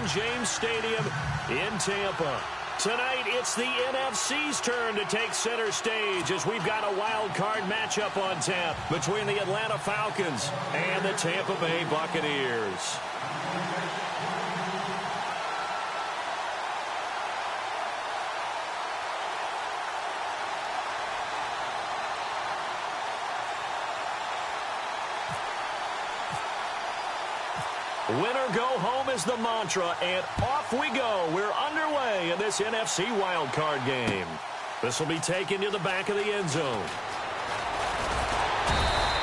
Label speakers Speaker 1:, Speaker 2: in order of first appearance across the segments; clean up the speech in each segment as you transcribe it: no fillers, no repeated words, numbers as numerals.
Speaker 1: Raymond James Stadium in Tampa. Tonight, it's the NFC's turn to take center stage as we've got a wild card matchup on tap between the Atlanta Falcons and the Tampa Bay Buccaneers. Winner go home is the mantra, and off we go. We're underway in this NFC wildcard game. This will be taken to the back of the end zone.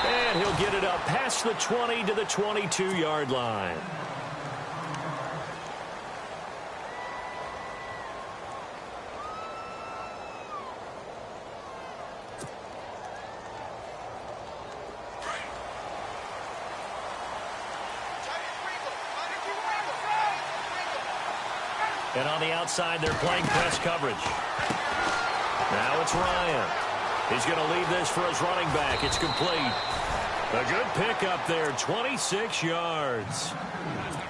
Speaker 1: And he'll get it up past the 20 to the 22-yard line. And on the outside, they're playing press coverage. Now it's Ryan. He's going to leave this for his running back. It's complete. A good pickup there, 26 yards.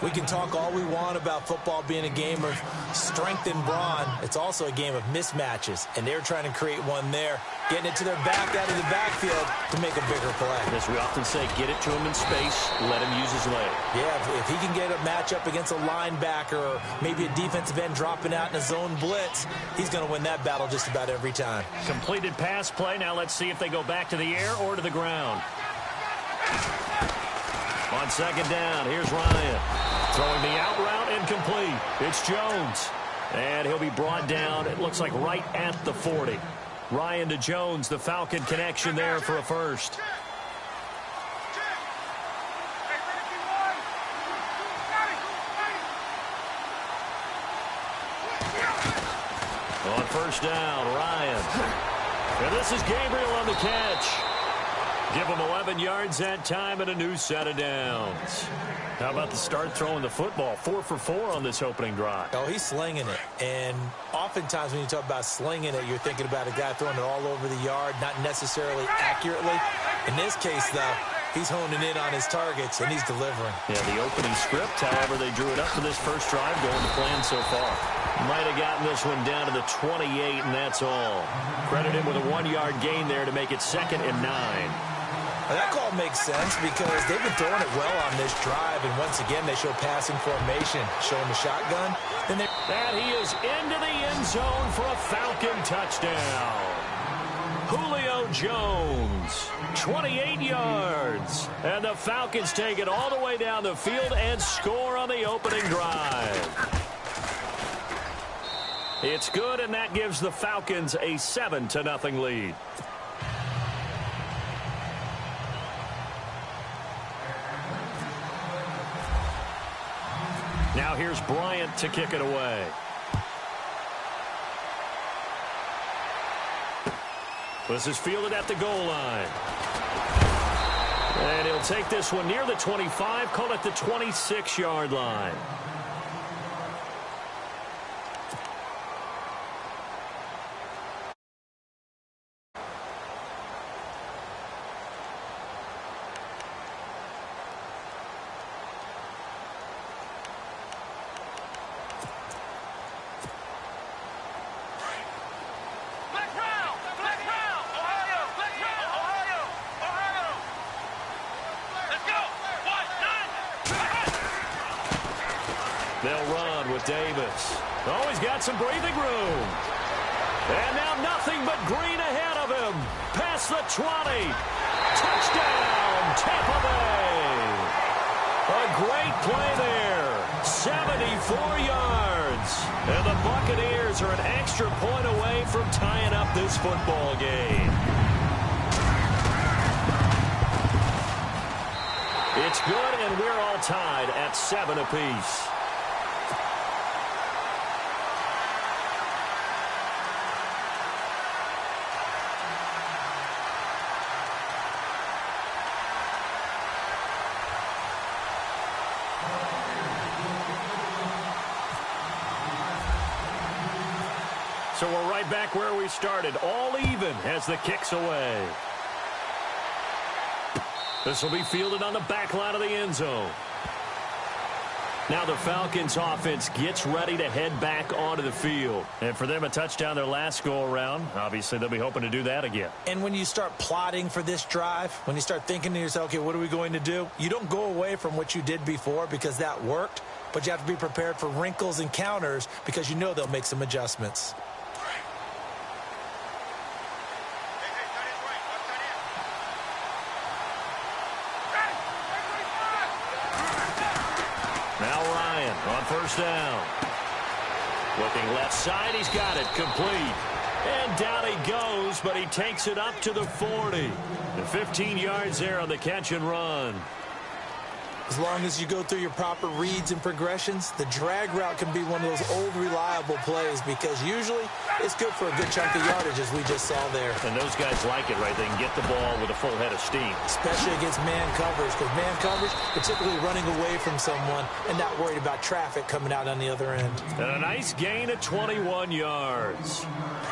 Speaker 2: We can talk all we want about football being a game of strength and brawn. It's also a game of mismatches, and they're trying to create one there, getting it to their back out of the backfield to make a bigger play.
Speaker 1: As we often say, get it to him in space, let him use his leg.
Speaker 2: Yeah, if he can get a matchup against a linebacker or maybe a defensive end dropping out in a zone blitz, he's going to win that battle just about every time.
Speaker 1: Completed pass play. Now let's see if they go back to the air or to the ground. On second down, here's Ryan. Throwing the out route, incomplete. It's Jones. And he'll be brought down, it looks like right at the 40. Ryan to Jones, the Falcon connection there for a first. On first down, Ryan. And this is Gabriel on the catch. Give him 11 yards that time and a new set of downs. How about the start throwing the football? 4 for 4 on this opening drive.
Speaker 2: Oh, he's slinging it. And oftentimes when you talk about slinging it, you're thinking about a guy throwing it all over the yard, not necessarily accurately. In this case, though, he's honing in on his targets, and he's delivering.
Speaker 1: Yeah, the opening script, however, they drew it up for this first drive going to plan so far. Might have gotten this one down to the 28, and that's all. Credit him with a 1-yard gain there to make it 2nd and 9.
Speaker 2: Well, that call makes sense because they've been throwing it well on this drive, and once again, they show passing formation, showing the shotgun. And
Speaker 1: he is into the end zone for a Falcon touchdown. Julio Jones, 28 yards. And the Falcons take it all the way down the field and score on the opening drive. It's good, and that gives the Falcons a 7-0 lead. Now here's Bryant to kick it away. This is fielded at the goal line. And he'll take this one near the 25, call it the 26-yard line. They'll run with Davis. Oh, he's got some breathing room. And now nothing but green ahead of him. Past the 20. Touchdown, Tampa Bay. A great play there. 74 yards. And the Buccaneers are an extra point away from tying up this football game. It's good, and we're all tied at 7 apiece. So we're right back where we started, all even as the kick's away. This will be fielded on the back line of the end zone. Now the Falcons offense gets ready to head back onto the field. And for them, a touchdown their last go-around. Obviously, they'll be hoping to do that again.
Speaker 2: And when you start plotting for this drive, when you start thinking to yourself, okay, what are we going to do? You don't go away from what you did before because that worked, but you have to be prepared for wrinkles and counters because you know they'll make some adjustments.
Speaker 1: Now Ryan on first down. Looking left side, he's got it complete. And down he goes, but he takes it up to the 40. The 15 yards there on the catch and run.
Speaker 2: As long as you go through your proper reads and progressions, the drag route can be one of those old reliable plays because usually it's good for a good chunk of yardage, as we just saw there.
Speaker 1: And those guys like it, right? They can get the ball with a full head of steam.
Speaker 2: Especially against man coverage, because man coverage, particularly running away from someone and not worried about traffic coming out on the other end.
Speaker 1: And a nice gain of 21 yards.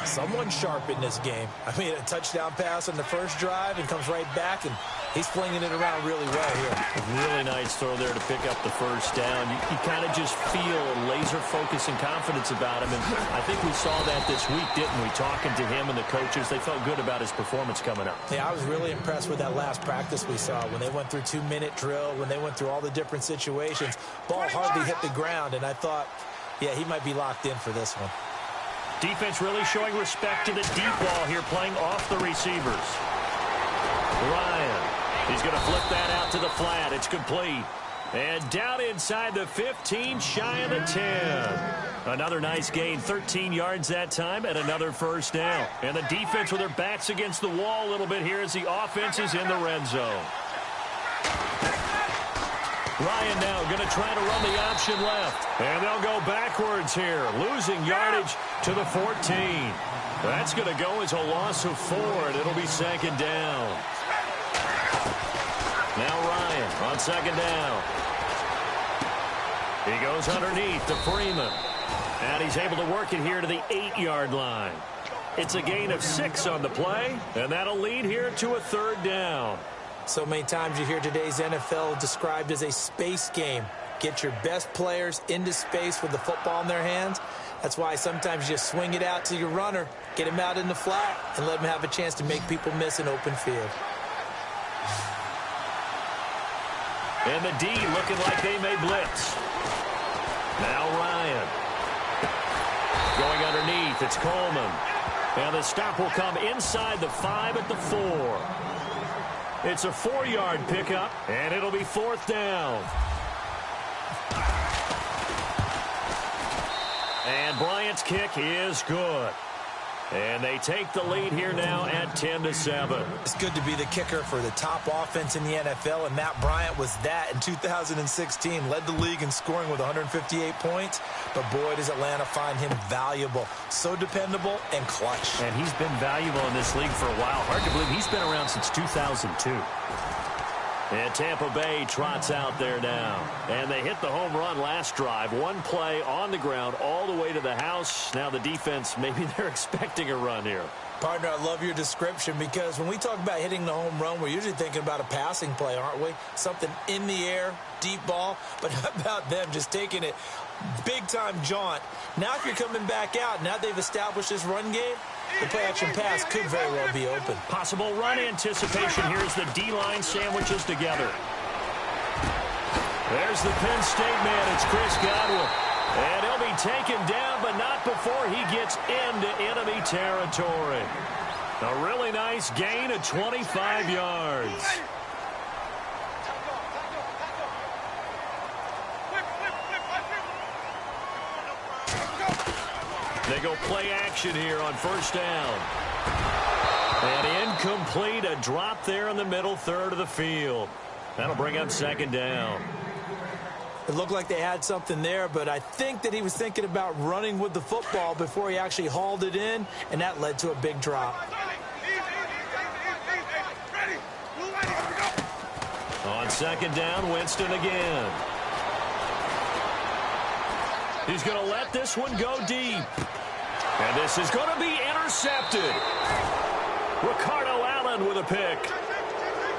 Speaker 2: Someone sharp in this game. I mean, a touchdown pass on the first drive and comes right back, and he's flinging it around really well here.
Speaker 1: Really nice throw there to pick up the first down. You kind of just feel a laser focus and confidence about him. And I think we saw that this week, didn't we? Talking to him and the coaches, they felt good about his performance coming up.
Speaker 2: Yeah, I was really impressed with that last practice we saw when they went through 2-minute drill, when they went through all the different situations. Ball hardly hit the ground, and I thought, yeah, he might be locked in for this one.
Speaker 1: Defense really showing respect to the deep ball here, playing off the receivers. Ryan. He's going to flip that out to the flat. It's complete. And down inside the 15, shy of the 10. Another nice gain, 13 yards that time, and another first down. And the defense with their backs against the wall a little bit here as the offense is in the red zone. Ryan now going to try to run the option left. And they'll go backwards here, losing yardage to the 14. That's going to go as a loss of 4, and it'll be second down. Now Ryan on second down. He goes underneath to Freeman. And he's able to work it here to the 8-yard line. It's a gain of 6 on the play, and that'll lead here to a third down.
Speaker 2: So many times you hear today's NFL described as a space game. Get your best players into space with the football in their hands. That's why sometimes you just swing it out to your runner, get him out in the flat, and let him have a chance to make people miss an open field.
Speaker 1: And the D looking like they may blitz. Now Ryan. Going underneath, it's Coleman. And the stop will come inside the 5 at the 4. It's a 4-yard pickup, and it'll be fourth down. And Bryant's kick is good. And they take the lead here now at 10-7.
Speaker 2: It's good to be the kicker for the top offense in the NFL, and Matt Bryant was that in 2016. Led the league in scoring with 158 points, but boy, does Atlanta find him valuable. So dependable and clutch.
Speaker 1: And he's been valuable in this league for a while. Hard to believe he's been around since 2002. And Tampa Bay trots out there now. And they hit the home run last drive. One play on the ground all the way to the house. Now the defense, maybe they're expecting a run here.
Speaker 2: Partner, I love your description because when we talk about hitting the home run, we're usually thinking about a passing play, aren't we? Something in the air, deep ball. But how about them just taking it big-time jaunt? Now if you're coming back out, now they've established this run game, the play-action pass could very well be open.
Speaker 1: Possible run anticipation. Here's the D-line sandwiches together. There's the Penn State man. It's Chris Godwin. And he'll be taken down, but not before he gets into enemy territory. A really nice gain of 25 yards. They go play action here on first down. And incomplete, a drop there in the middle third of the field. That'll bring up second down.
Speaker 2: It looked like they had something there, but I think that he was thinking about running with the football before he actually hauled it in, and that led to a big drop.
Speaker 1: On second down, Winston again. He's going to let this one go deep. And this is going to be intercepted. Ricardo Allen with a pick.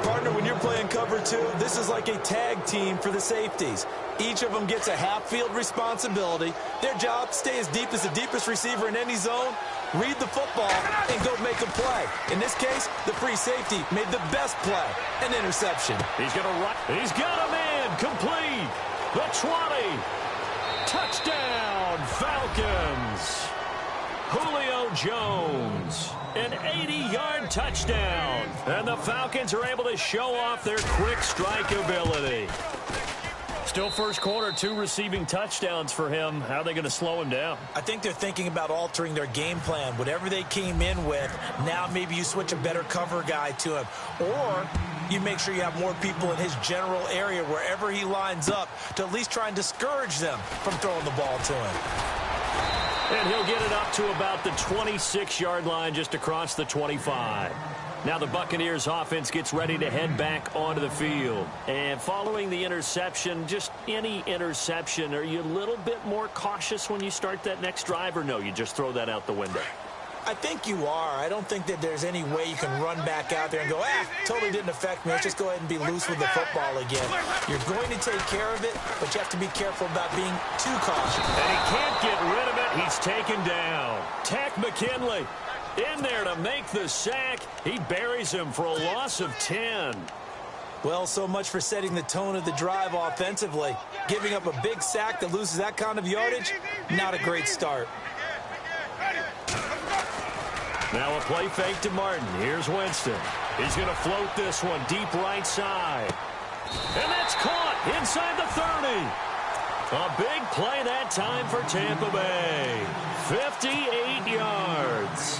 Speaker 2: Partner, when you're playing cover two, this is like a tag team for the safeties. Each of them gets a half-field responsibility. Their job, stay as deep as the deepest receiver in any zone, read the football, and go make a play. In this case, the free safety made the best play, an interception.
Speaker 1: He's going to run. He's got a man complete. The 20. Touchdown, Falcons. Julio Jones, an 80-yard touchdown. And the Falcons are able to show off their quick strike ability. Still first quarter, 2 receiving touchdowns for him. How are they going to slow him down?
Speaker 2: I think they're thinking about altering their game plan. Whatever they came in with, now maybe you switch a better cover guy to him. Or you make sure you have more people in his general area wherever he lines up to at least try and discourage them from throwing the ball to him.
Speaker 1: And he'll get it up to about the 26-yard line, just across the 25. Now the Buccaneers offense gets ready to head back onto the field. And following the interception, just any interception, are you a little bit more cautious when you start that next drive, or no, you just throw that out the window?
Speaker 2: I think you are. I don't think that there's any way you can run back out there and go, totally didn't affect me. Let's just go ahead and be loose with the football again. You're going to take care of it, but you have to be careful about being too cautious.
Speaker 1: And he can't get rid of it. He's taken down. Tack McKinley in there to make the sack. He buries him for a loss of 10.
Speaker 2: Well, so much for setting the tone of the drive offensively. Giving up a big sack that loses that kind of yardage, not a great start.
Speaker 1: Now a play fake to Martin. Here's Winston. He's going to float this one deep right side. And that's caught inside the 30. A big play that time for Tampa Bay. 58 yards.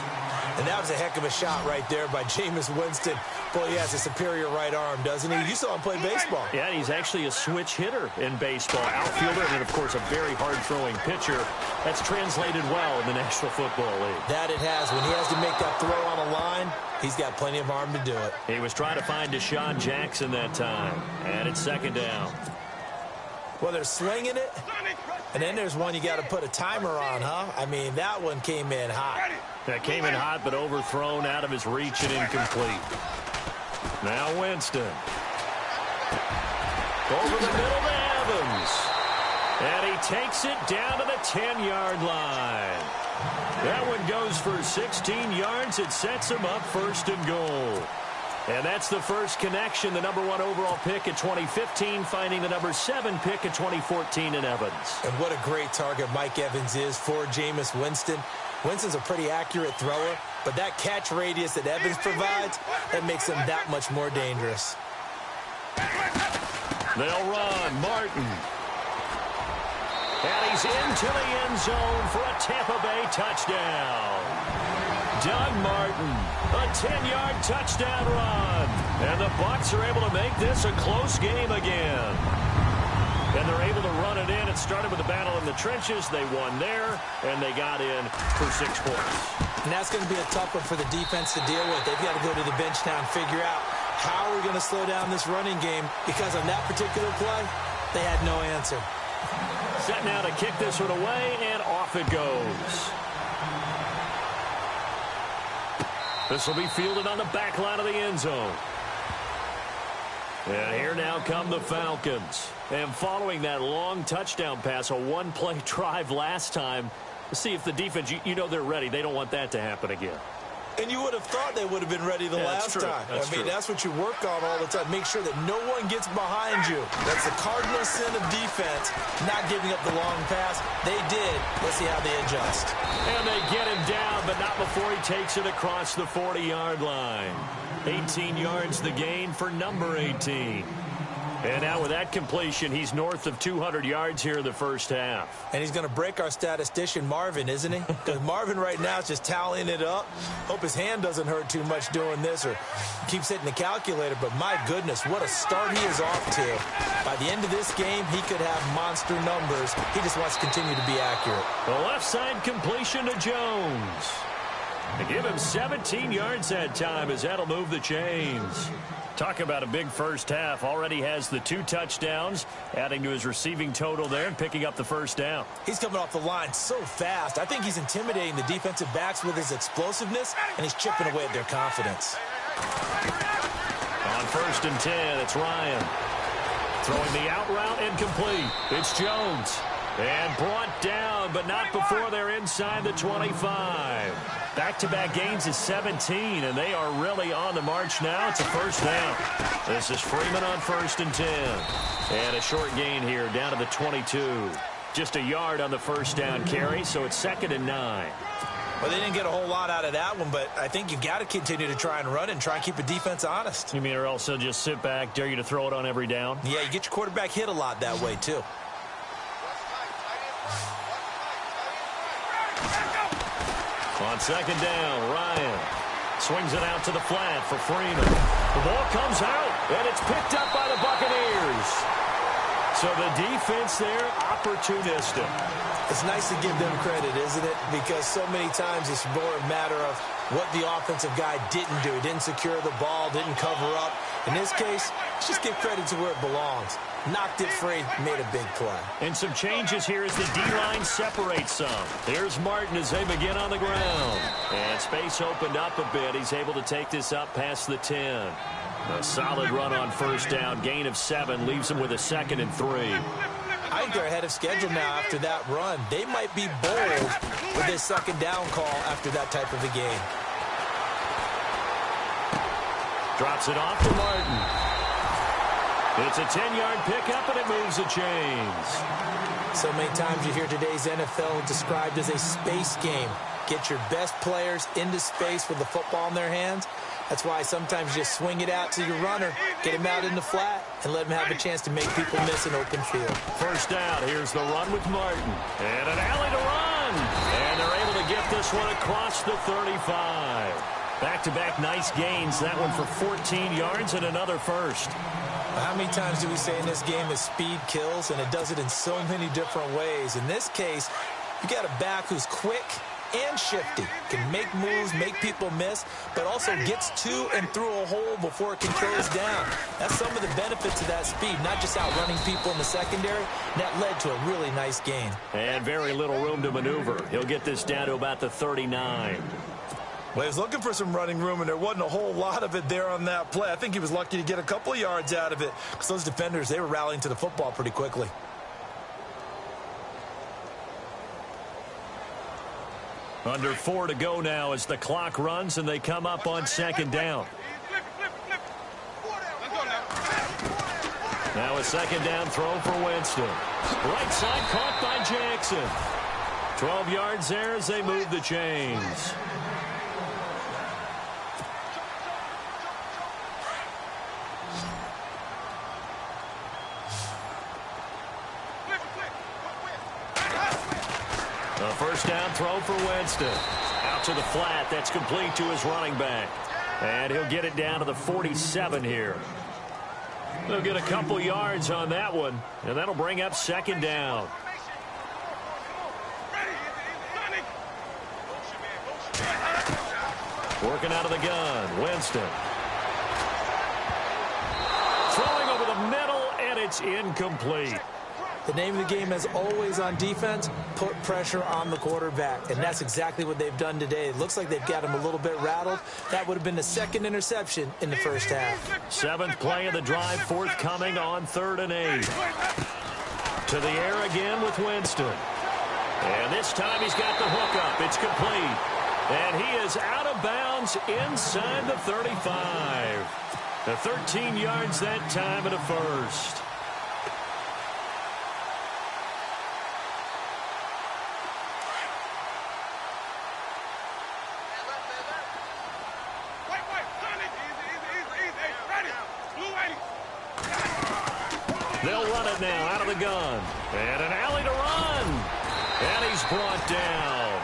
Speaker 2: And that was a heck of a shot right there by Jameis Winston. Boy, he has a superior right arm, doesn't he? You saw him play baseball.
Speaker 1: Yeah, he's actually a switch hitter in baseball. Outfielder and, of course, a very hard-throwing pitcher. That's translated well in the National Football League.
Speaker 2: That it has. When he has to make that throw on a line, he's got plenty of arm to do it.
Speaker 1: He was trying to find Deshaun Jackson that time. And it's second down.
Speaker 2: Well, they're slinging it. And then there's one you got to put a timer on, huh? I mean, that one came in hot.
Speaker 1: That came in hot, but overthrown, out of his reach and incomplete. Now Winston. Over the middle to Evans. And he takes it down to the 10-yard line. That one goes for 16 yards. It sets him up first and goal. And that's the first connection, the number 1 overall pick in 2015, finding the number 7 pick in 2014 in Evans. And
Speaker 2: what a great target Mike Evans is for Jameis Winston. Winston's a pretty accurate thrower, but that catch radius that Evans provides, that makes him that much more dangerous.
Speaker 1: They'll run. Martin. And he's into the end zone for a Tampa Bay touchdown. Doug Martin, a 10-yard touchdown run. And the Bucs are able to make this a close game again. And they're able to run it in. It started with a battle in the trenches. They won there, and they got in for 6 points.
Speaker 2: And that's going to be a tough one for the defense to deal with. They've got to go to the bench now and figure out how are we going to slow down this running game, because on that particular play, they had no answer.
Speaker 1: Set now to kick this one away, and off it goes. This will be fielded on the back line of the end zone. And here now come the Falcons. And following that long touchdown pass, a one-play drive last time, see if the defense, you know they're ready. They don't want that to happen again.
Speaker 2: And you would have thought they would have been ready the last time. That's what you work on all the time. Make sure that no one gets behind you. That's the cardinal sin of defense, not giving up the long pass. They did. Let's see how they adjust.
Speaker 1: And they get him down, but not before he takes it across the 40-yard line. 18 yards the gain for number 18. And now with that completion, he's north of 200 yards here in the first half.
Speaker 2: And he's going to break our statistician, Marvin, isn't he? Because Marvin right now is just tallying it up. Hope his hand doesn't hurt too much doing this or keeps hitting the calculator. But my goodness, what a start he is off to. By the end of this game, he could have monster numbers. He just wants to continue to be accurate.
Speaker 1: The left side completion to Jones. They give him 17 yards that time as that'll move the chains. Talk about a big first half. Already has the 2 touchdowns, adding to his receiving total there and picking up the first down.
Speaker 2: He's coming off the line so fast. I think he's intimidating the defensive backs with his explosiveness, and he's chipping away at their confidence.
Speaker 1: On 1st and 10, it's Ryan. Throwing the out route incomplete. It's Jones. And brought down, but not before they're inside the 25. Back-to-back gains is 17, and they are really on the march now. It's a first down. This is Freeman on 1st and 10. And a short gain here down to the 22. Just a yard on the first down carry, so it's 2nd and 9.
Speaker 2: Well, they didn't get a whole lot out of that one, but I think you got to continue to try and run and try and keep the defense honest.
Speaker 1: You mean or also just sit back, dare you to throw it on every down?
Speaker 2: Yeah, you get your quarterback hit a lot that way, too.
Speaker 1: On 2nd down, Ryan swings it out to the flat for Freeman. The ball comes out, and it's picked up by the Buccaneers. So the defense there, opportunistic.
Speaker 2: It's nice to give them credit, isn't it? Because so many times it's more a matter of what the offensive guy didn't do. He didn't secure the ball, didn't cover up. In this case, just give credit to where it belongs. Knocked it free, made a big play. And
Speaker 1: some changes here as the D-line separates some. There's Martin as they begin on the ground. And space opened up a bit. He's able to take this up past the 10. A solid run on first down. Gain of 7 leaves him with a 2nd and 3.
Speaker 2: I think they're ahead of schedule now after that run. They might be bold with this 2nd down call after that type of a game.
Speaker 1: Drops it off to Martin. It's a 10-yard pickup, and it moves the chains.
Speaker 2: So many times you hear today's NFL described as a space game. Get your best players into space with the football in their hands. That's why sometimes you just swing it out to your runner, get him out in the flat, and let him have a chance to make people miss an open field.
Speaker 1: First down, here's the run with Martin. And an alley to run. And they're able to get this one across the 35. Back-to-back nice gains. That one for 14 yards and another first.
Speaker 2: How many times do we say in this game that speed kills, and it does it in so many different ways? In this case, you got a back who's quick and shifty, can make moves, make people miss, but also gets to and through a hole before it can close down. That's some of the benefits of that speed, not just outrunning people in the secondary. That led to a really nice gain.
Speaker 1: And very little room to maneuver. He'll get this down to about the 39.
Speaker 2: Well, he was looking for some running room, and there wasn't a whole lot of it there on that play. I think he was lucky to get a couple of yards out of it because those defenders, they were rallying to the football pretty quickly.
Speaker 1: Under 4 to go now as the clock runs, and they come up on 2nd down. Now a 2nd down throw for Winston. Right side caught by Jackson. 12 yards there as they move the chains. A first down throw for Winston. Out to the flat. That's complete to his running back. And he'll get it down to the 47 here. They'll get a couple yards on that one, and that'll bring up 2nd down. Working out of the gun, Winston. Throwing over the middle, and it's incomplete.
Speaker 2: The name of the game is always on defense, put pressure on the quarterback. And that's exactly what they've done today. It looks like they've got him a little bit rattled. That would have been the 2nd interception in the first half.
Speaker 1: 7th play of the drive forthcoming on 3rd and 8. To the air again with Winston. And this time he's got the hook up. It's complete. And he is out of bounds inside the 35. The 13 yards that time and a first. They'll run it now out of the gun. And an alley to run. And he's brought down.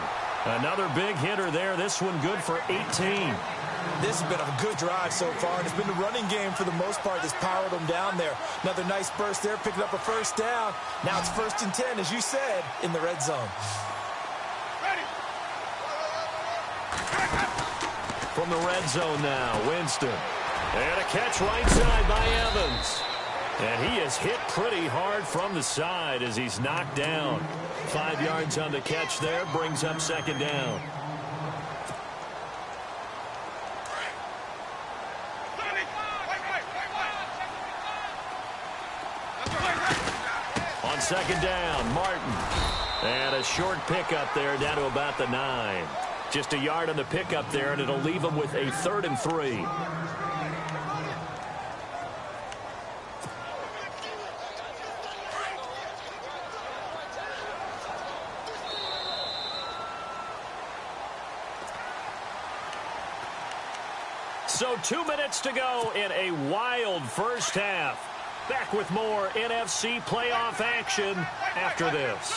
Speaker 1: Another big hitter there. This one good for 18.
Speaker 2: This has been a good drive so far, and it's been the running game for the most part that's powered them down there. Another nice burst there, picking up a first down. Now it's 1st and 10, as you said, in the red zone.
Speaker 1: From the red zone now, Winston. And a catch right side by Evans. And he is hit pretty hard from the side as he's knocked down. 5 yards on the catch there, brings up 2nd down. second down. Martin. And a short pickup there down to about the 9. Just a yard on the pickup there, and it'll leave them with a 3rd and 3. So 2 minutes to go in a wild first half. Back with more NFC playoff action after this.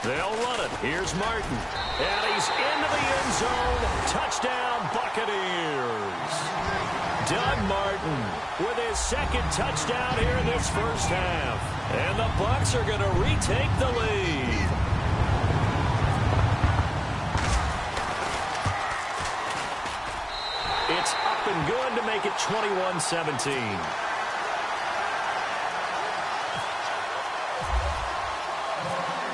Speaker 1: They'll run it. Here's Martin. And he's into the end zone. Touchdown, Buccaneers. Doug Martin with his second touchdown here in this first half. And the Bucs are going to retake the lead. It's up and good to make it 21-17.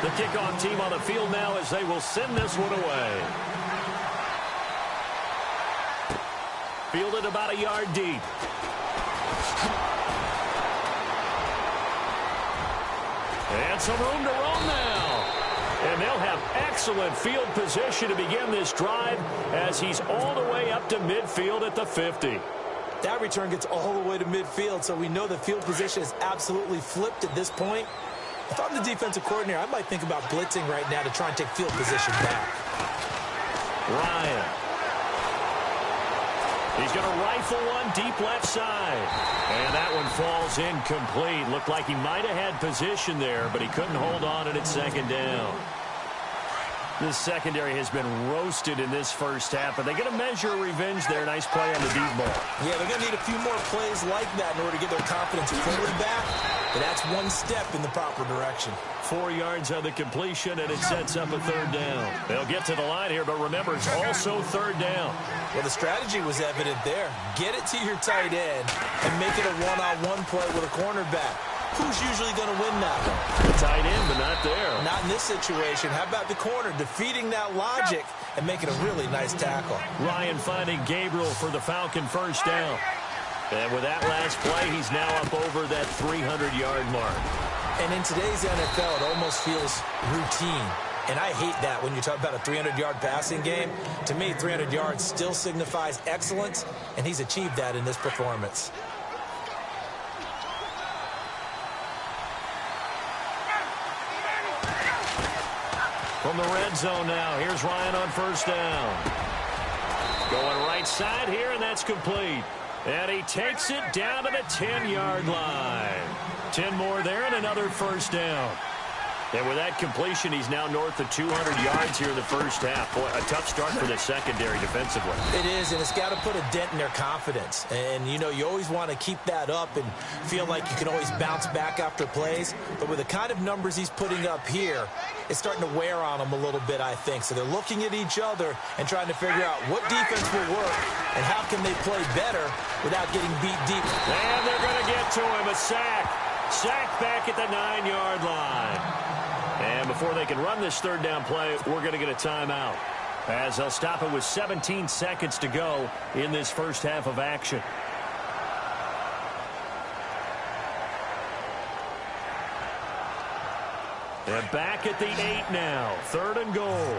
Speaker 1: The kickoff team on the field now as they will send this one away. Fielded about a yard deep. And some room to roam now. And they'll have excellent field position to begin this drive as he's all the way up to midfield at the 50.
Speaker 2: That return gets all the way to midfield, so we know the field position is absolutely flipped at this point. If I'm the defensive coordinator, I might think about blitzing right now to try and take field position back.
Speaker 1: Ryan. He's going to rifle one deep left side. And that one falls incomplete. Looked like he might have had position there, but he couldn't hold on at second down. This secondary has been roasted in this first half, but they're going to measure revenge there. Nice play on the deep ball. Yeah,
Speaker 2: they're going to need a few more plays like that in order to get their confidence fully back. But that's one step in the proper direction.
Speaker 1: 4 yards on the completion, and it sets up a 3rd down. They'll get to the line here, but remember, it's also 3rd down.
Speaker 2: Well, the strategy was evident there. Get it to your tight end and make it a one-on-one play with a cornerback. Who's usually going to win that one?
Speaker 1: The tight end, but not there.
Speaker 2: Not in this situation. How about the corner defeating that logic and making a really nice tackle?
Speaker 1: Ryan finding Gabriel for the Falcon first down. And with that last play, he's now up over that 300-yard mark.
Speaker 2: And in today's NFL, it almost feels routine. And I hate that when you talk about a 300-yard passing game. To me, 300 yards still signifies excellence, and he's achieved that in this performance.
Speaker 1: From the red zone now, here's Ryan on first down. Going right side here, and that's complete. And he takes it down to the 10-yard line. 10 more there and another first down. And with that completion, he's now north of 200 yards here in the first half. Boy, a tough start for the secondary defensively.
Speaker 2: It is, and it's got to put a dent in their confidence. And, you know, you always want to keep that up and feel like you can always bounce back after plays. But with the kind of numbers he's putting up here, it's starting to wear on them a little bit, I think. So they're looking at each other and trying to figure out what defense will work and how can they play better without getting beat deep.
Speaker 1: And they're going to get to him, a sack. Sack back at the 9-yard line. And before they can run this 3rd down play, we're going to get a timeout, as they'll stop it with 17 seconds to go in this first half of action. And back at the 8 now, 3rd and goal.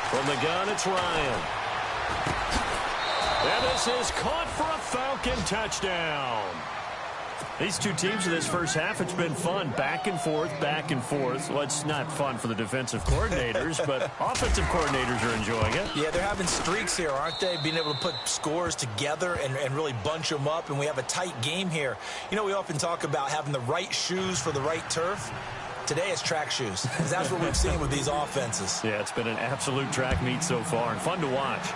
Speaker 1: From the gun, it's Ryan. And this is caught for a Falcon touchdown. These two teams in this first half, it's been fun. Back and forth, back and forth. Well, it's not fun for the defensive coordinators, but offensive coordinators are enjoying it.
Speaker 2: Yeah, they're having streaks here, aren't they? Being able to put scores together and really bunch them up, and we have a tight game here. You know, we often talk about having the right shoes for the right turf. Today it's track shoes, because that's what we've seen with these offenses.
Speaker 1: Yeah, it's been an absolute track meet so far, and fun to watch.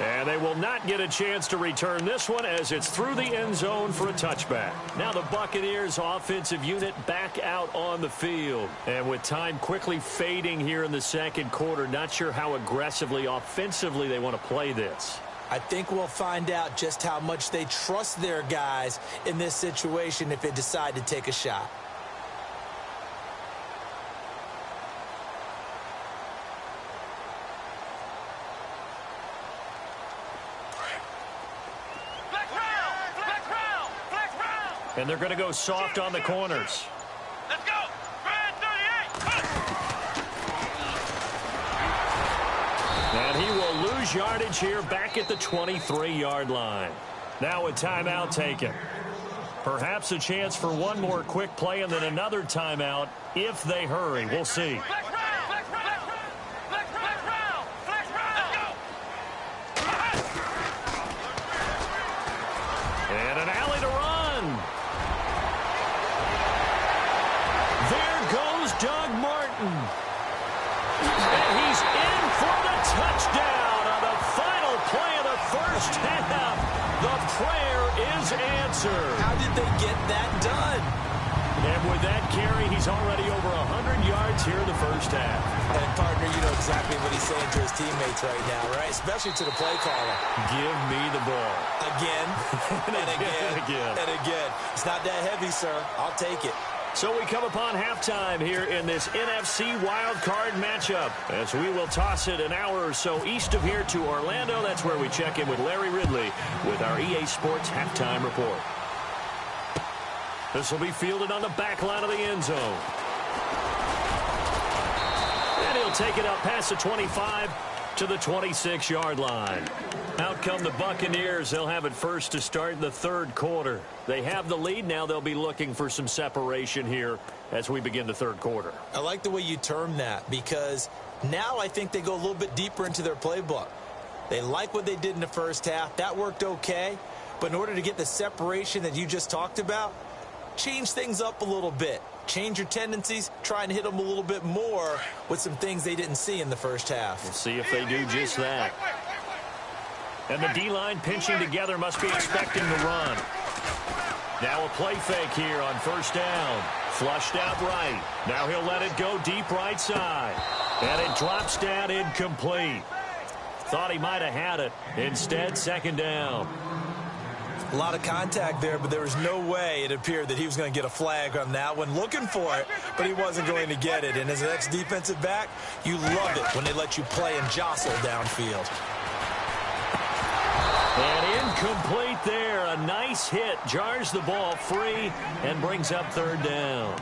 Speaker 1: And they will not get a chance to return this one as it's through the end zone for a touchback. Now the Buccaneers offensive unit back out on the field. And with time quickly fading here in the second quarter, not sure how aggressively, offensively they want to play this.
Speaker 2: I think we'll find out just how much they trust their guys in this situation if they decide to take a shot.
Speaker 1: And they're going to go soft on the corners.
Speaker 3: Let's go. Brad 38.
Speaker 1: And he will lose yardage here back at the 23-yard line. Now a timeout taken. Perhaps a chance for one more quick play and then another timeout if they hurry. We'll see. And an alley to run. There goes Doug Martin. And he's in for the touchdown on the final play of the first half. The prayer is answered.
Speaker 2: How did they get that done?
Speaker 1: And with that carry, he's already over 100 yards here in the first half.
Speaker 2: And, partner, you know exactly what he's saying to his teammates right now, right? Especially to the play caller.
Speaker 1: Give me the ball.
Speaker 2: Again, and again,
Speaker 1: again.
Speaker 2: and again. It's not that heavy, sir. I'll take it.
Speaker 1: So we come upon halftime here in this NFC wildcard matchup as we will toss it an hour or so east of here to Orlando. That's where we check in with Larry Ridley with our EA Sports halftime report. This will be fielded on the back line of the end zone. And he'll take it up past the 25 to the 26-yard line. Out come the Buccaneers. They'll have it first to start in the third quarter. They have the lead. Now they'll be looking for some separation here as we begin the third quarter.
Speaker 2: I like the way you term that because now I think they go a little bit deeper into their playbook. They like what they did in the first half. That worked okay. But in order to get the separation that you just talked about, change things up a little bit. Change your tendencies. Try and hit them a little bit more with some things they didn't see in the first half.
Speaker 1: We'll see if they do just that. And the D-line pinching together must be expecting the run. Now a play fake here on first down. Flushed out right. Now he'll let it go deep right side. And it drops down incomplete. Thought he might have had it. Instead, second down.
Speaker 2: A lot of contact there, but there was no way it appeared that he was going to get a flag on that one. Looking for it, but he wasn't going to get it. And as an ex-defensive back, you love it when they let you play and jostle downfield.
Speaker 1: And incomplete there. A nice hit. Jars the ball free and brings up third down.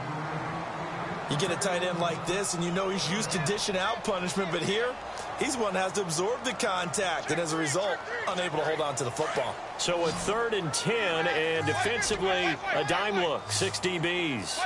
Speaker 2: You get a tight end like this, and you know he's used to dishing out punishment, but here, he's one that has to absorb the contact, and as a result, unable to hold on to the football.
Speaker 1: So a 3rd and 10, and defensively, a dime look. 6 DBs.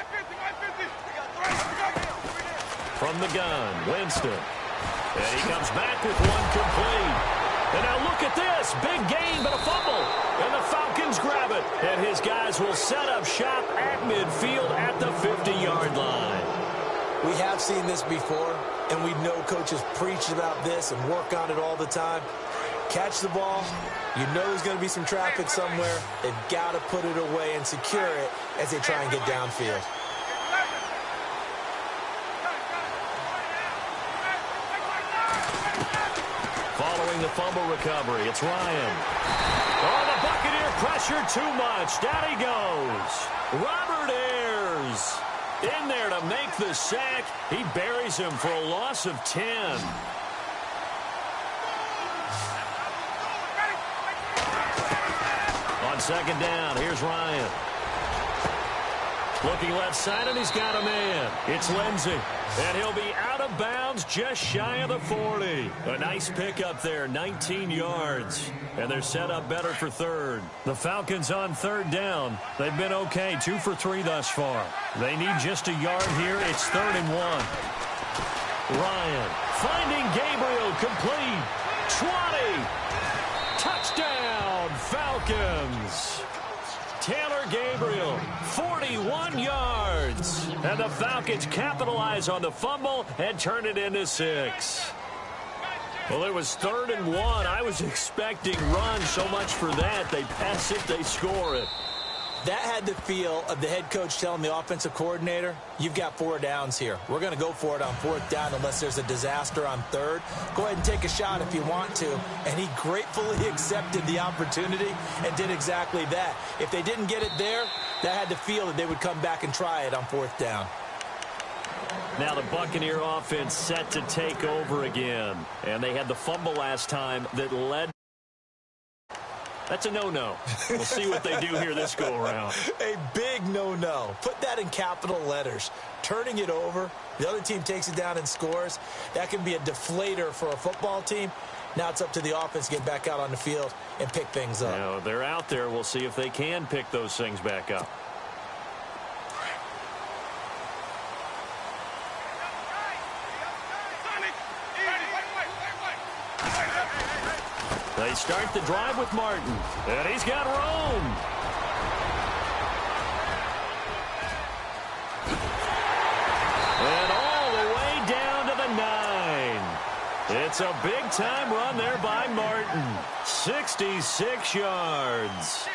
Speaker 1: From the gun, Winston. And he comes back with one complete. And now look at this. Big gain, but a fumble. And the Falcons grab it. And his guys will set up shop at midfield at the 50-yard line.
Speaker 2: We have seen this before, and we know coaches preach about this and work on it all the time. Catch the ball. You know there's going to be some traffic somewhere. They've got to put it away and secure it as they try and get downfield.
Speaker 1: Following the fumble recovery, it's Ryan. Oh, the Buccaneer pressure too much. Down he goes. Robert Ayers in there to make the sack. He buries him for a loss of 10. On second down, here's Ryan. Looking left side, and he's got a man. It's Lindsey. And he'll be out of bounds just shy of the 40. A nice pickup there, 19 yards. And they're set up better for third. The Falcons on third down. They've been okay, 2 for 3 thus far. They need just a yard here. It's 3rd and 1. Ryan finding Gabriel complete. 20. Touchdown, Falcons. Taylor Gabriel, 41 yards. And the Falcons capitalize on the fumble and turn it into 6. Well, it was 3rd and 1. I was expecting run, so much for that. They pass it, they score it.
Speaker 2: That had the feel of the head coach telling the offensive coordinator, you've got 4 downs here. We're going to go for it on 4th down unless there's a disaster on 3rd. Go ahead and take a shot if you want to. And he gratefully accepted the opportunity and did exactly that. If they didn't get it there, that had the feel that they would come back and try it on 4th down.
Speaker 1: Now the Buccaneer offense set to take over again. And they had the fumble last time that led. That's a no-no. We'll see what they do here this go-around.
Speaker 2: A big no-no. Put that in capital letters. Turning it over, the other team takes it down and scores. That can be a deflator for a football team. Now it's up to the offense to get back out on the field and pick things up.
Speaker 1: Now, they're out there. We'll see if they can pick those things back up. They start the drive with Martin, and he's got room. And all the way down to the 9. It's a big-time run there by Martin. 66 yards.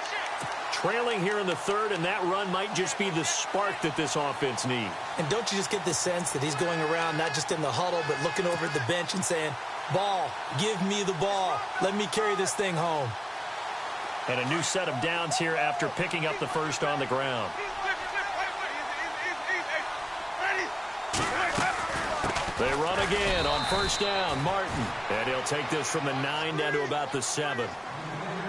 Speaker 1: Trailing here in the third, and that run might just be the spark that this offense needs.
Speaker 2: And don't you just get the sense that he's going around not just in the huddle, but looking over at the bench and saying, ball, give me the ball. Let me carry this thing home.
Speaker 1: And a new set of downs here after picking up the first on the ground. They run again on first down, Martin. And he'll take this from the 9 down to about the 7.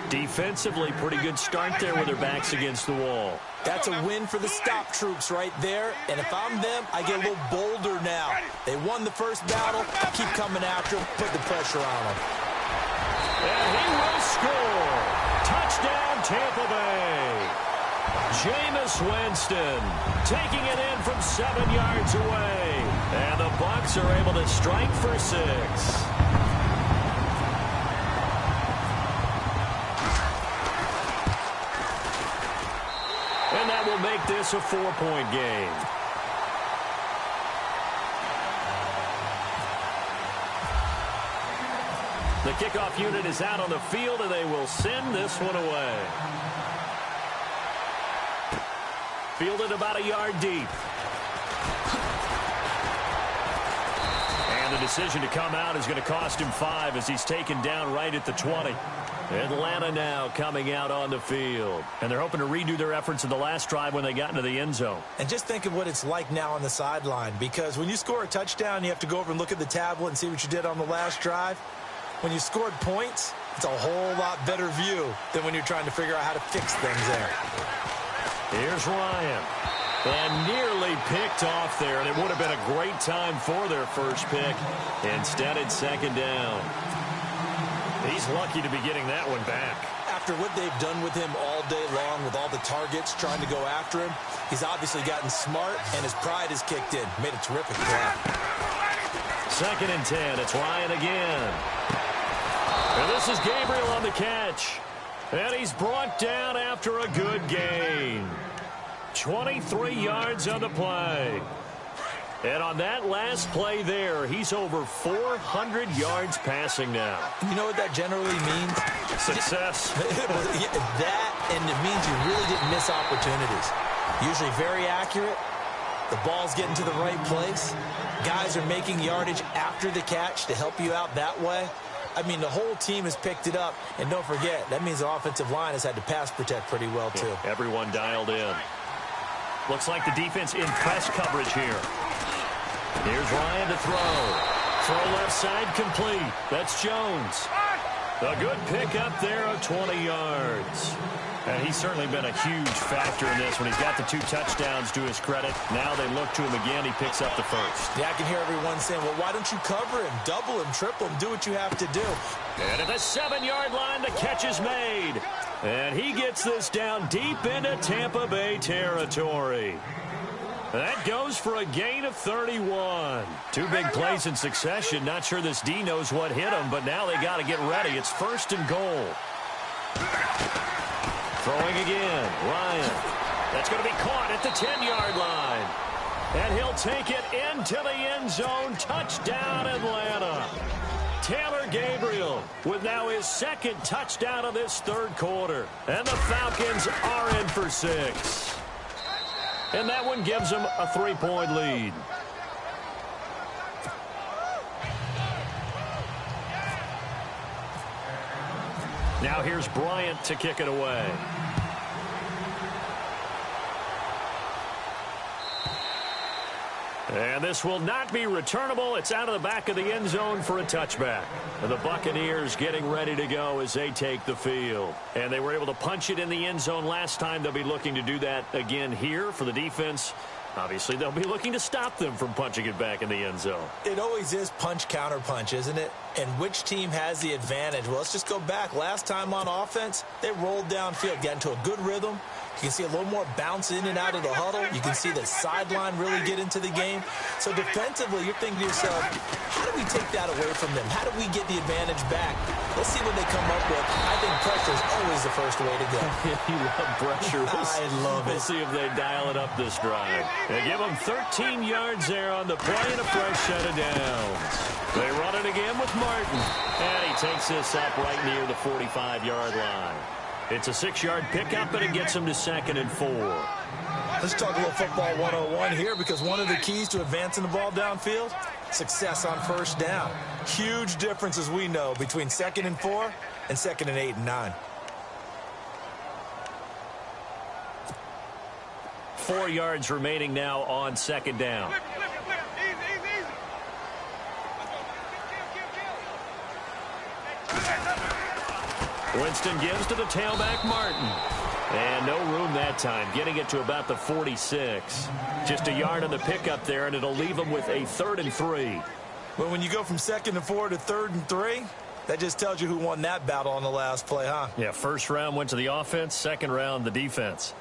Speaker 1: Defensively, pretty good start there with their backs against the wall.
Speaker 2: That's a win for the stop troops right there. And if I'm them, I get a little bolder now. They won the first battle. Keep coming after them. Put the pressure on them.
Speaker 1: And he will score. Touchdown, Tampa Bay. Jameis Winston taking it in from 7 yards away. And the Bucs are able to strike for 6. And that will make this a 4-point game. The kickoff unit is out on the field, and they will send this one away. Fielded about a yard deep. And the decision to come out is going to cost him 5 as he's taken down right at the 20. Atlanta now coming out on the field. And they're hoping to redo their efforts in the last drive when they got into the end zone.
Speaker 2: And just think of what it's like now on the sideline, because when you score a touchdown, you have to go over and look at the tablet and see what you did on the last drive. When you scored points, it's a whole lot better view than when you're trying to figure out how to fix things there.
Speaker 1: Here's Ryan. And nearly picked off there, and it would have been a great time for their first pick. Instead, it's second down. He's lucky to be getting that one back.
Speaker 2: After what they've done with him all day long, with all the targets trying to go after him, he's obviously gotten smart, and his pride has kicked in. Made a terrific play.
Speaker 1: Second and 10. It's Ryan again. And this is Gabriel on the catch. And he's brought down after a good gain. 23 yards on the play. And on that last play there, he's over 400 yards passing now.
Speaker 2: You know what that generally means?
Speaker 1: Success.
Speaker 2: That, and it means you really didn't miss opportunities. Usually very accurate. The ball's getting to the right place. Guys are making yardage after the catch to help you out that way. I mean, the whole team has picked it up. And don't forget, that means the offensive line has had to pass protect pretty well, too.
Speaker 1: Yeah, everyone dialed in. Looks like the defense in press coverage here. Here's Ryan to throw. Throw left side complete. That's Jones. A good pickup there of 20 yards. And he's certainly been a huge factor in this when he's got the 2 touchdowns to his credit. Now they look to him again. He picks up the first.
Speaker 2: Yeah, I can hear everyone saying, well, why don't you cover him? Double him, triple him, do what you have to do.
Speaker 1: And at the 7-yard line, the catch is made. And he gets this down deep into Tampa Bay territory. That goes for a gain of 31. 2 big plays in succession. Not sure this D knows what hit him, but now they got to get ready. It's first and goal. Throwing again, Ryan. That's going to be caught at the 10-yard line. And he'll take it into the end zone. Touchdown, Atlanta. Taylor Gabriel with now his 2nd touchdown of this 3rd quarter. And the Falcons are in for 6. And that one gives them a 3-point lead. Now here's Bryant to kick it away. And this will not be returnable. It's out of the back of the end zone for a touchback. And the Buccaneers getting ready to go as they take the field. And they were able to punch it in the end zone last time. They'll be looking to do that again here for the defense. Obviously, they'll be looking to stop them from punching it back in the end zone. It always is punch, counter punch, isn't it? And which team has the advantage? Well, let's just go back. Last time on offense, they rolled downfield, got into a good rhythm. You can see a little more bounce in and out of the huddle. You can see the sideline really get into the game. So defensively, you're thinking to yourself, how do we take that away from them? How do we get the advantage back? Let's see what they come up with. I think pressure is always the first way to go. You love pressure. I love it. We'll see if they dial it up this drive. They give them 13 yards there on the play and a fresh set of downs. They run it again with Martin. And he takes this up right near the 45-yard line. It's a 6-yard pickup, and it gets him to 2nd and 4. Let's talk a little football 101 here, because one of the keys to advancing the ball downfield, success on first down. Huge difference, as we know, between 2nd and 4 and 2nd and 8 and 9. 4 yards remaining now on 2nd down. Winston gives to the tailback, Martin. And no room that time, getting it to about the 46. Just a yard on the pickup there, and it'll leave them with a 3rd and 3. Well, when you go from 2nd and 4 to 3rd and 3, that just tells you who won that battle on the last play, huh? Yeah, first round went to the offense, second round the defense.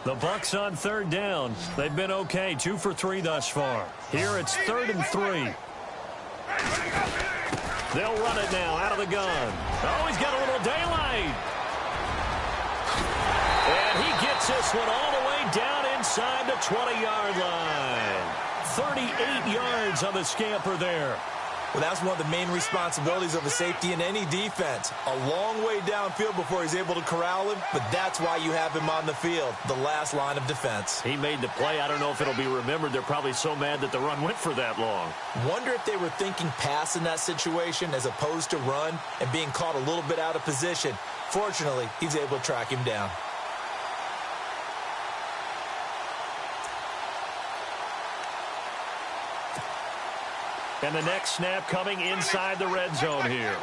Speaker 1: The Bucs on 3rd down. They've been okay, 2 for 3 thus far. Here it's 3rd and 3. They'll run it now out of the gun. Oh, he's got a little daylight. And he gets this one all the way down inside the 20-yard line. 38 yards on the scamper there. Well, that's one of the main responsibilities of a safety in any defense. A long way downfield before he's able to corral him, but that's why you have him on the field, the last line of defense. He made the play. I don't know if it'll be remembered. They're probably so mad that the run went for that long. Wonder if they were thinking pass in that situation as opposed to run and being caught a little bit out of position. Fortunately, he's able to track him down. And the next snap coming inside the red zone here.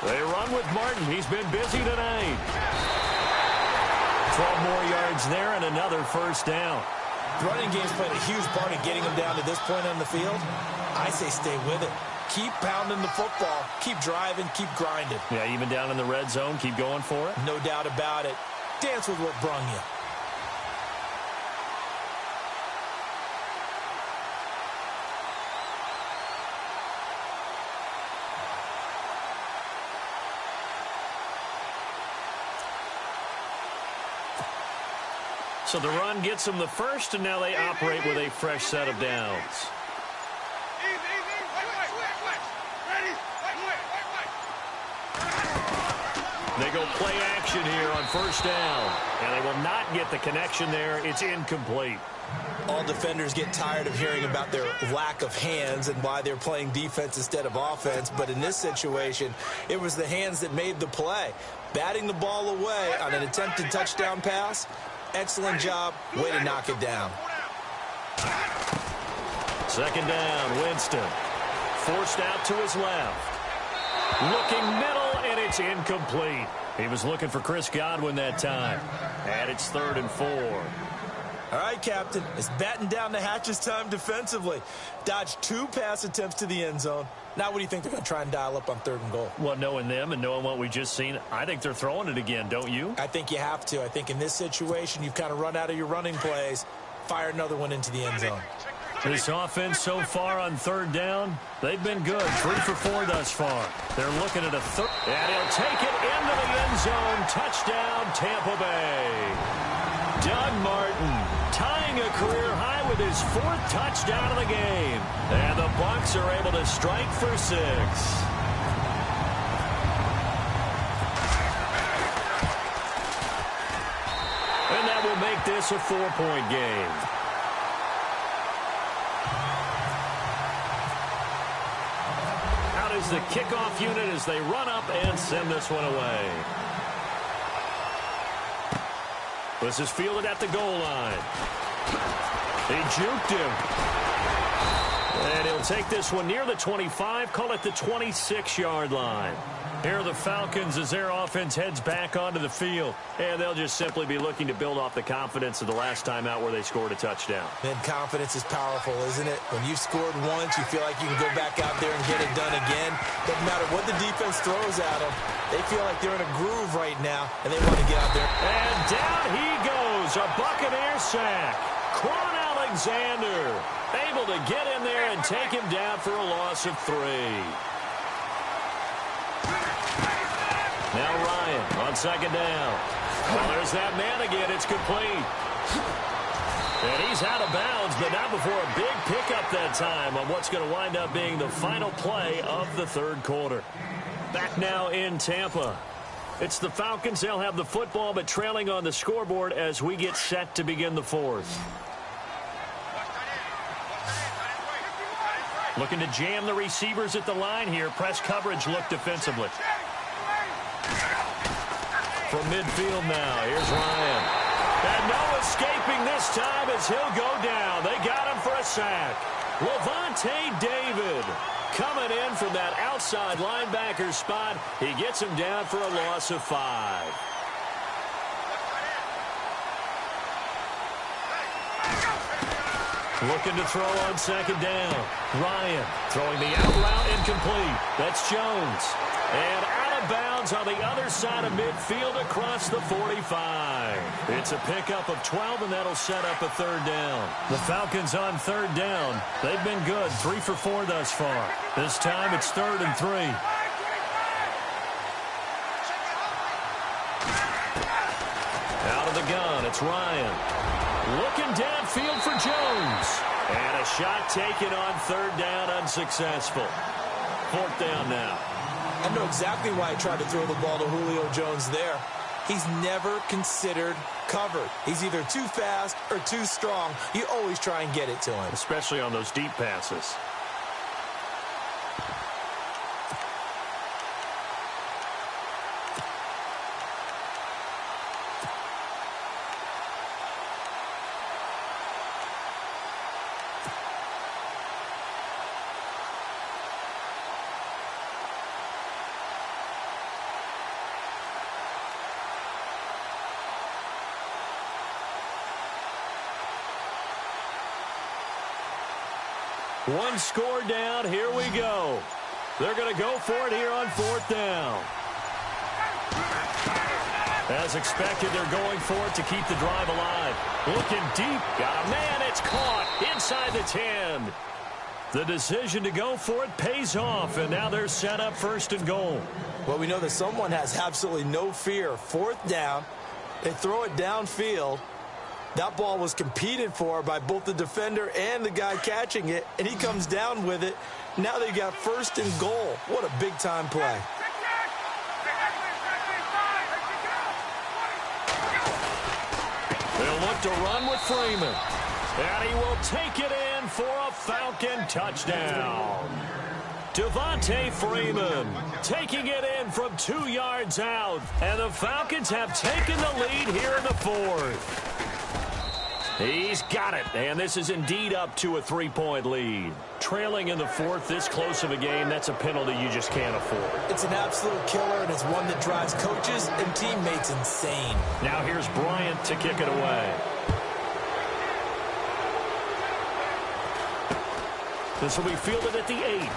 Speaker 1: They run with Martin. He's been busy tonight. 12 more yards there and another first down. The running game's played a huge part in getting them down to this point on the field. I say stay with it. Keep pounding the football. Keep driving. Keep grinding. Yeah, even down in the red zone, keep going for it. No doubt about it. Dance with what brung you. So the run gets them the first, and now they operate with a fresh set of downs. They go play action here on first down, and they will not get the connection there. It's incomplete. All defenders get tired of hearing about their lack of hands and why they're playing defense instead of offense. But in this situation, it was the hands that made the play. Batting the ball away on an attempted touchdown pass. Excellent job. Way to knock it down. Second down, Winston. Forced out to his left. Looking middle, and it's incomplete. He was looking for Chris Godwin that time. And it's 3rd and 4. All right, Captain. It's batten down the hatches time defensively. Dodged 2 pass attempts to the end zone. Now what do you think they're going to try and dial up on 3rd and goal? Well, knowing them and knowing what we just seen, I think they're throwing it again, don't you? I think you have to. I think in this situation, you've kind of run out of your running plays. Fire another one into the end zone. This offense so far on 3rd down, they've been good. 3 for 4 thus far. They're looking at a third. And he'll take it into the end zone. Touchdown, Tampa Bay. Doug Martin tying a career high with his 4th touchdown of the game. And the Bucs are able to strike for 6. And that will make this a 4-point game. Out is the kickoff unit as they run up and send this one away. This is fielded at the goal line. He juked him. And he'll take this one near the 25, call it the 26-yard line. Here are the Falcons as their offense heads back onto the field. And they'll just simply be looking to build off the confidence of the last time out where they scored a touchdown.
Speaker 2: And confidence is powerful, isn't it? When you've scored once, you feel like you can go back out there and get it done again. Doesn't matter what the defense throws at them. They feel like they're in a groove right now, and they want to get out there.
Speaker 1: And down he goes, a Buccaneer sack. Quan Alexander able to get in there and take him down for a loss of 3. Now Ryan on second down. Well, there's that man again. It's complete. And he's out of bounds, but not before a big pickup that time on what's going to wind up being the final play of the third quarter. Back now in Tampa. It's the Falcons. They'll have the football, but trailing on the scoreboard as we get set to begin the fourth. Looking to jam the receivers at the line here. Press coverage look defensively. From midfield now, here's Ryan. And no escaping this time as he'll go down. They got him for a sack. Levante David coming in from that outside linebacker spot. He gets him down for a loss of 5. Looking to throw on second down. Ryan throwing the out route incomplete. That's Jones. And out of bounds on the other side of midfield across the 45. It's a pickup of 12, and that'll set up a third down. The Falcons on third down. They've been good, 3 for 4 thus far. This time it's 3rd and 3. Out of the gun, it's Ryan. Looking downfield for Jones. And a shot taken on third down, unsuccessful. 4th down now.
Speaker 2: I know exactly why I tried to throw the ball to Julio Jones there. He's never considered covered. He's either too fast or too strong. You always try and get it to him.
Speaker 1: Especially on those deep passes. One score down. Here we go. They're going to go for it here on 4th down. As expected, they're going for it to keep the drive alive. Looking deep. Got a man. It's caught inside the 10. The decision to go for it pays off, and now they're set up 1st and goal.
Speaker 2: Well, we know that someone has absolutely no fear. 4th down. They throw it downfield. That ball was competed for by both the defender and the guy catching it, and he comes down with it. Now they got 1st and goal. What a big-time play.
Speaker 1: They'll look to run with Freeman. And he will take it in for a Falcon touchdown. Devontae Freeman taking it in from 2 yards out. And the Falcons have taken the lead here in the 4th. He's got it, and this is indeed up to a 3-point lead. Trailing in the 4th, this close of a game, that's a penalty you just can't afford.
Speaker 2: It's an absolute killer, and it's one that drives coaches and teammates insane.
Speaker 1: Now here's Bryant to kick it away. This will be fielded at the 8.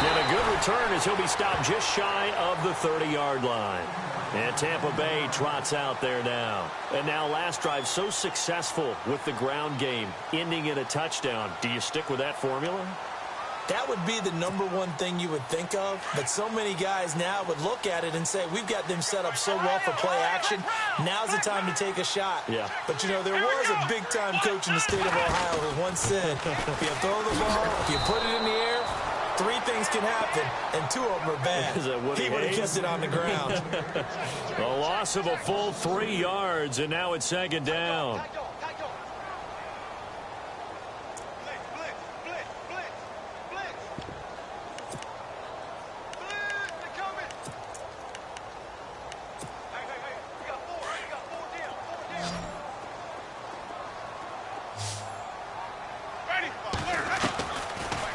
Speaker 1: And a good return as he'll be stopped just shy of the 30-yard line. And Tampa Bay trots out there now. And now last drive so successful with the ground game, ending in a touchdown. Do you stick with that formula?
Speaker 2: That would be the #1 thing you would think of. But so many guys now would look at it and say, we've got them set up so well for play action. Now's the time to take a shot.
Speaker 1: Yeah.
Speaker 2: But, you know, there was a big-time coach in the state of Ohio who once said, if you throw the ball, if you put it in the air, 3 things can happen, and 2 of them are bad. He would have kept it on the ground.
Speaker 1: A loss of a full 3 yards, and now it's 2nd down.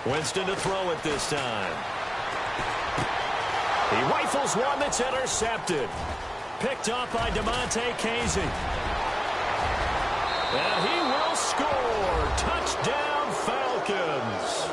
Speaker 1: Winston to throw it this time. He rifles one that's intercepted. Picked up by DeMonte Casey. And he will score. Touchdown, Falcons.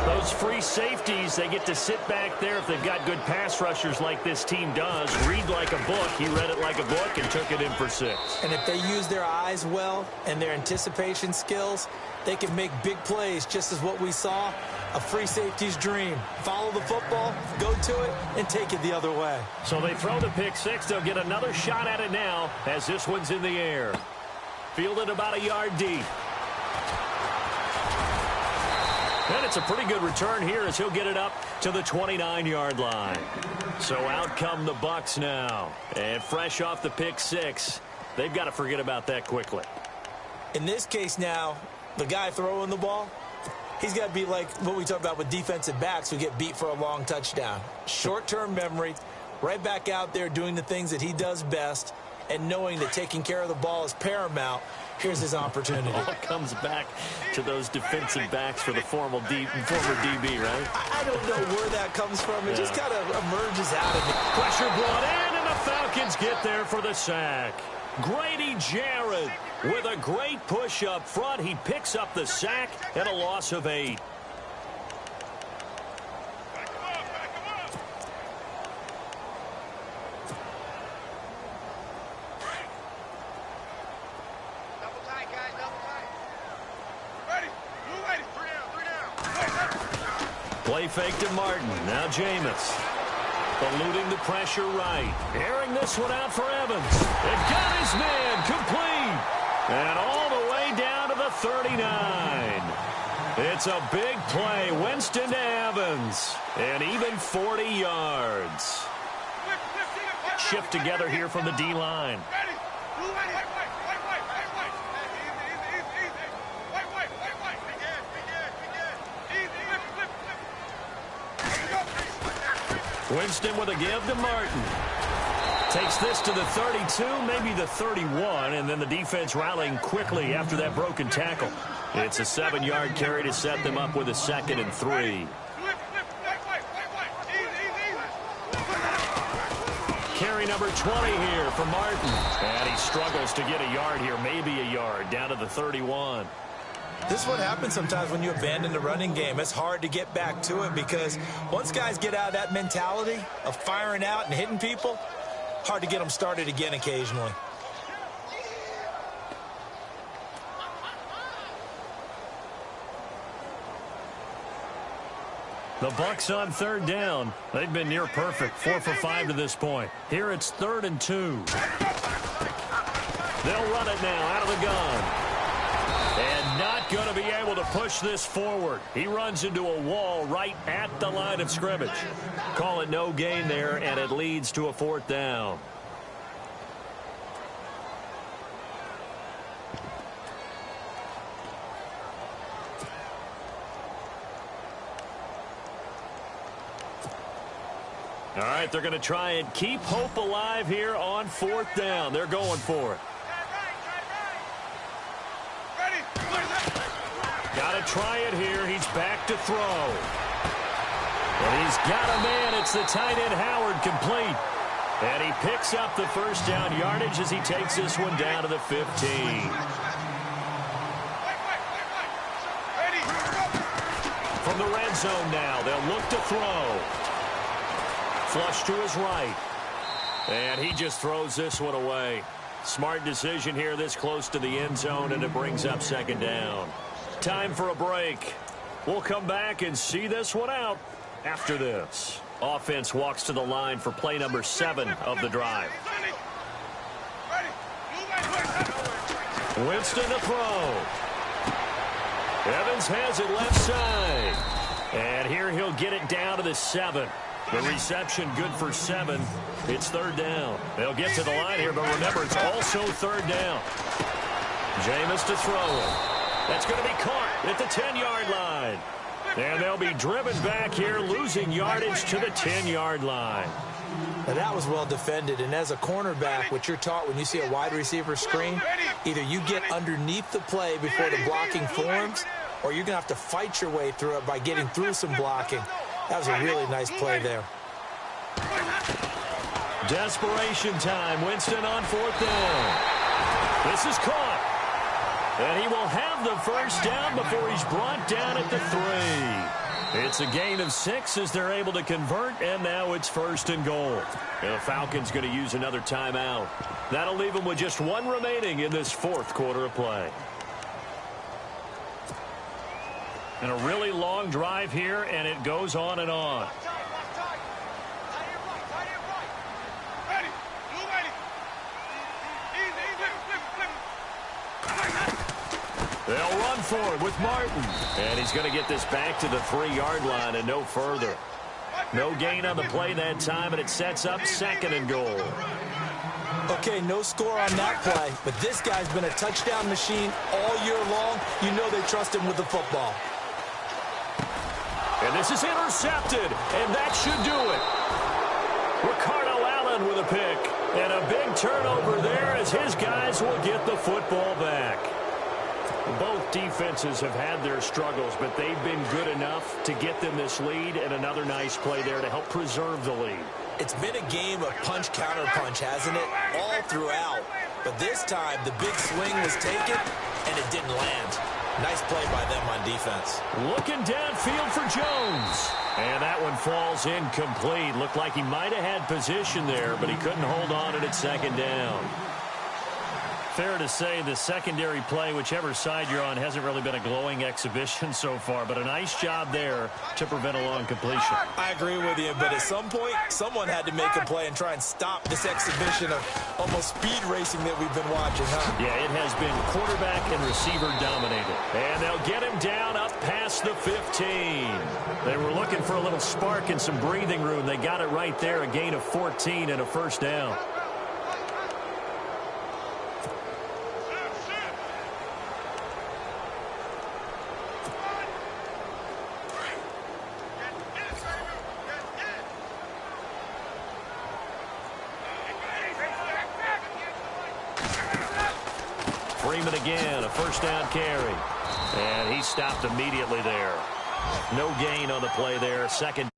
Speaker 1: Those free safeties, they get to sit back there if they've got good pass rushers like this team does. Read like a book. He read it like a book and took it in for 6.
Speaker 2: And if they use their eyes well and their anticipation skills, they can make big plays, just as what we saw, a free safety's dream. Follow the football, go to it, and take it the other way.
Speaker 1: So they throw the pick 6. They'll get another shot at it now as this one's in the air. Fielded about a yard deep. And it's a pretty good return here as he'll get it up to the 29-yard line. So out come the Bucs now. And fresh off the pick 6, they've got to forget about that quickly.
Speaker 2: In this case now, the guy throwing the ball, he's got to be like what we talk about with defensive backs who get beat for a long touchdown. Short-term memory, right back out there doing the things that he does best, and knowing that taking care of the ball is paramount. Here's his opportunity.
Speaker 1: All comes back to those defensive backs for the former DB, right?
Speaker 2: I don't know where that comes from. It just kind of emerges out of it.
Speaker 1: Pressure brought in, and the Falcons get there for the sack. Grady Jarrett with a great push up front. He picks up the sack and a loss of 8. Play fake to Martin. Now Jameis. Eluding the pressure right. Airing this one out for Evans. It got his man complete. And all the way down to the 39. It's a big play. Winston to Evans. And even 40 yards. Shift together here from the D-line. Winston with a give to Martin. Takes this to the 32, maybe the 31, and then the defense rallying quickly after that broken tackle. It's a 7-yard carry to set them up with a 2nd and 3. Carry number 20 here for Martin. And he struggles to get a yard here, maybe a yard, down to the 31.
Speaker 2: This is what happens sometimes when you abandon the running game. It's hard to get back to it because once guys get out of that mentality of firing out and hitting people, hard to get them started again occasionally.
Speaker 1: The Bucs on 3rd down. They've been near perfect, 4 for 5 to this point. Here it's 3rd and 2. They'll run it now out of the gun. And not going to be able to push this forward. He runs into a wall right at the line of scrimmage. Call it no gain there, and it leads to a 4th down. All right, they're going to try and keep hope alive here on 4th down. They're going for it. Got to try it here. He's back to throw. And he's got a man. It's the tight end Howard complete. And he picks up the 1st down yardage as he takes this one down to the 15. From the red zone now, they'll look to throw. Flush to his right. And he just throws this one away. Smart decision here this close to the end zone, and it brings up 2nd down. Time for a break. We'll come back and see this one out after this. Offense walks to the line for play number 7 of the drive. Winston to throw. Evans has it left side. And here he'll get it down to the 7. The reception good for 7. It's 3rd down. They'll get to the line here, but remember, it's also 3rd down. Jameis to throw it. That's going to be caught at the 10-yard line. And they'll be driven back here, losing yardage to the 10-yard line.
Speaker 2: Now that was well defended, and as a cornerback, what you're taught when you see a wide receiver screen, either you get underneath the play before the blocking forms, or you're going to have to fight your way through it by getting through some blocking. That was a really nice play there.
Speaker 1: Desperation time. Winston on 4th down. This is caught. And he will have the first down before he's brought down at the 3. It's a gain of 6 as they're able to convert, and now it's 1st and goal. And the Falcons going to use another timeout. That'll leave them with just 1 remaining in this 4th quarter of play. And a really long drive here, and it goes on and on. They'll run for it with Martin. And he's going to get this back to the 3-yard line and no further. No gain on the play that time, and it sets up 2nd and goal.
Speaker 2: Okay, no score on that play, but this guy's been a touchdown machine all year long. You know they trust him with the football.
Speaker 1: And this is intercepted, and that should do it. Ricardo Allen with a pick. And a big turnover there as his guys will get the football back. Both defenses have had their struggles, but they've been good enough to get them this lead, and another nice play there to help preserve the lead.
Speaker 2: It's been a game of punch-counter-punch, hasn't it? All throughout. But this time, the big swing was taken, and it didn't land. Nice play by them on defense.
Speaker 1: Looking downfield for Jones. And that one falls incomplete. Looked like he might have had position there, but he couldn't hold on it at 2nd down. Fair to say the secondary play, whichever side you're on, hasn't really been a glowing exhibition so far, but a nice job there to prevent a long completion.
Speaker 2: I agree with you, but at some point, someone had to make a play and try and stop this exhibition of almost speed racing that we've been watching, huh?
Speaker 1: Yeah, it has been quarterback and receiver dominated. And they'll get him down up past the 15. They were looking for a little spark and some breathing room. They got it right there, a gain of 14 and a 1st down. Freeman again, a 1st down carry. And he stopped immediately there. No gain on the play there. 2nd.